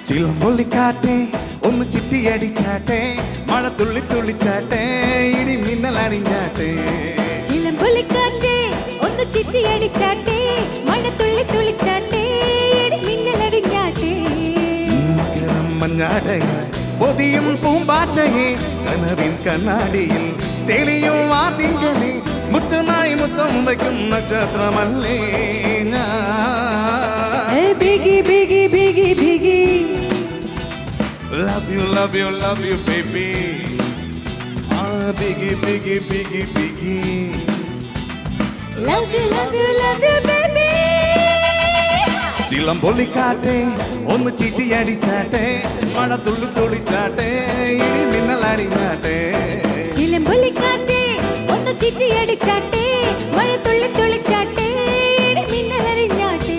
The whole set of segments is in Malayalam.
ചിലമ്പൊള്ളിക്കാറ്റെ ഒന്ന് ചിട്ടിയടിച്ചാട്ടെ, മഴ തുള്ളി തുള്ളിച്ചാട്ടെ, ഇടി മിന്നലണിഞ്ഞാട്ടെ. ചിലമ്പൊള്ളിക്കാറ്റെ ഒന്ന് ചിട്ടിയടിച്ചാട്ടെ, മഴ തുള്ളി തുള്ളിച്ചാട്ടെ, ഇടി മിന്നലണിഞ്ഞാട്ടെ. മഞ്ഞാടയായി പൊതിയും പൂമ്പാറ്റയെ കനവിൻ കണ്ണാടിയിൽ തെളിയും വാതിങ്കലെ മുത്തുനായി മുത്തം വയ്ക്കും നക്ഷത്രമല്ലേ Biggie, biggie, biggie, biggie. Love you, love you, love you, baby. Biggie, biggie, biggie, biggie. Love you, love you, love you, baby. ചിലമ്പൊള്ളിക്കാറ്റെ ഒന്ന് ചിട്ടിയടിച്ചാട്ടെ, മഴ തുള്ളി തുള്ളിച്ചാട്ടെ, ഇടി മിന്നലണിഞ്ഞാട്ടെ. ചിലമ്പൊള്ളിക്കാറ്റെ ഒന്ന് ചിട്ടിയടിച്ചാട്ടെ, മഴ തുള്ളി തുള്ളിച്ചാട്ടെ, ഇടി മിന്നലണിഞ്ഞാട്ടെ.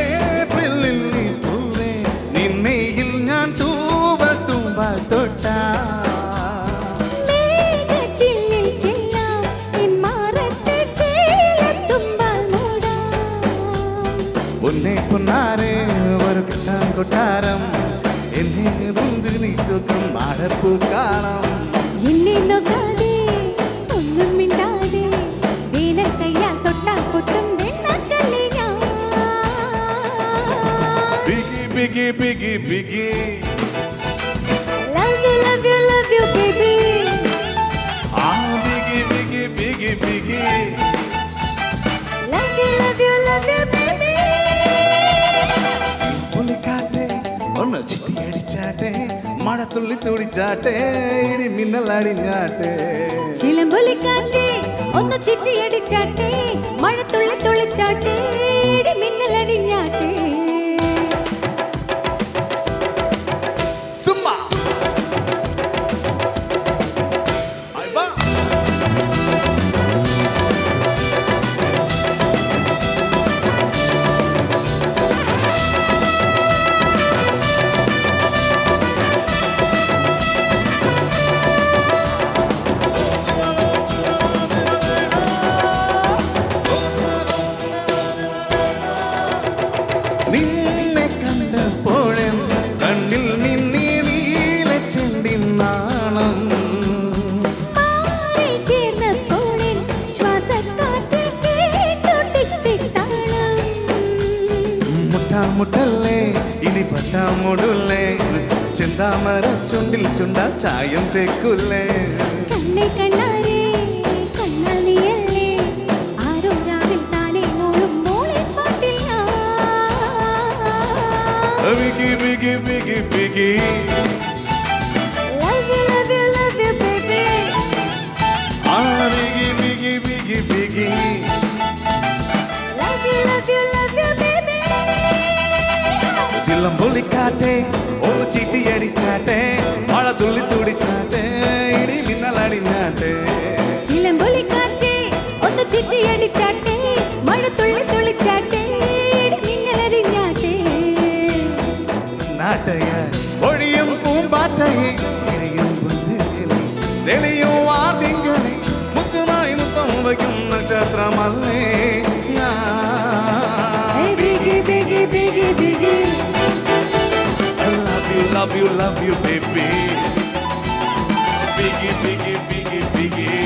ഏപ്രിലിൽ നീ പൂവേ, നിന്നെയിൽ ഞാൻ തൂവൽ തൊട്ടാ. മേഘച്ചില്ലിൽ ചെല്ലാം, എൻ മാറത്ത് ചേലത്തുമ്പാൽ മൂടാം. പൊന്നേ പൊന്നാരെ ഒരു കിട്ടാൻ കൊട്ടാരം, എന്നെ മുഞ്ചു നീ തൂക്കും മാടപ്പൂ കാണാം. എന്നെ നോക്കാതെ ഒന്നും മിണ്ടാതെ വേനൽ കയ്യാൽ തൊട്ടാൽ പൊട്ടും വെണ്ണക്കല്ല് ഞാൻ. Biggie, biggie, biggie, biggie. Love you, love you, love you, baby. Biggie, biggie, biggie, biggie. Love you, love you, love you, baby. പുള്ളിക്കാട്ടെ ഒന്ന് ചിട്ടിയടിച്ചാട്ടെ, മഴ തുള്ളി തുടിച്ചാട്ടെ, ഇടി മിന്നലടിഞ്ഞാട്ടെ. ചിലമ്പൊലിക്കാറ്റെ ഒന്ന് ചിട്ടിയടിച്ചാട്ടെ, മഴ തുള്ളി തുള്ളിച്ചാട്ടെ, ഇടി മിന്നലടിഞ്ഞാട്ടെ. സുമ്മാ അയ്വാ. നിന്നെ കണ്ടപ്പോഴും കണ്ണിൽ നിന്നീ നീലച്ചെണ്ടിൻ നാണം. മാറി ചേർന്നപ്പോഴെൻ ശ്വാസക്കാറ്റിൽ കേട്ടു ടിക് ടിക് താളം. മുട്ടാമുട്ടല്ലേ ഇനി പട്ടാമുടല്ലേ, ചെന്താമര ചുണ്ടിൽ ചുണ്ടാ ചായം തേക്കുല്ലേ. കണ്ണേ കണ്ണാരേ കണ്ണാൽ നീയല്ലേ, ആരോ രാവിൽ താനേ മോളും മോളെ പാട്ടിൽ ഞാൻ. Biggie, biggie, biggie, biggie. Love you, love you, love you, baby. Biggie, biggie, biggie, biggie. Love you, love you, love you, baby. ചിലമ്പൊള്ളിക്കാറ്റെ ഒന്ന് ചിട്ടിയടിച്ചാട്ടെ, മഴ തുള്ളി തുടിച്ചാട്ടെ, ഇടി മിന്നലടിഞ്ഞാട്ടെ. ചിലമ്പൊലിക്കാറ്റെ ഒന്ന് ചിട്ടിയടിച്ചാട്ടെ, മഴ തുള്ളി തുള്ളിച്ചാട്ടെ, ഇടി മിന്നലടിഞ്ഞാട്ടെ. നാട്ടയാ ഒഴിയും പൂമ്പാറ്റയെ ഇഴയും പുഞ്ചിരിയിലെ തെളിയും വാതിങ്കലെ മുത്തുമായി മുത്തം വയ്ക്കും നക്ഷത്രമല്ലേ Hey, biggie, biggie, biggie, biggie. love you, love you, love you, baby. Biggie, biggie, biggie, biggie.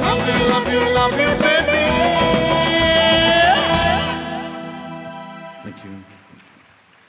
Love you, love you, love you, baby.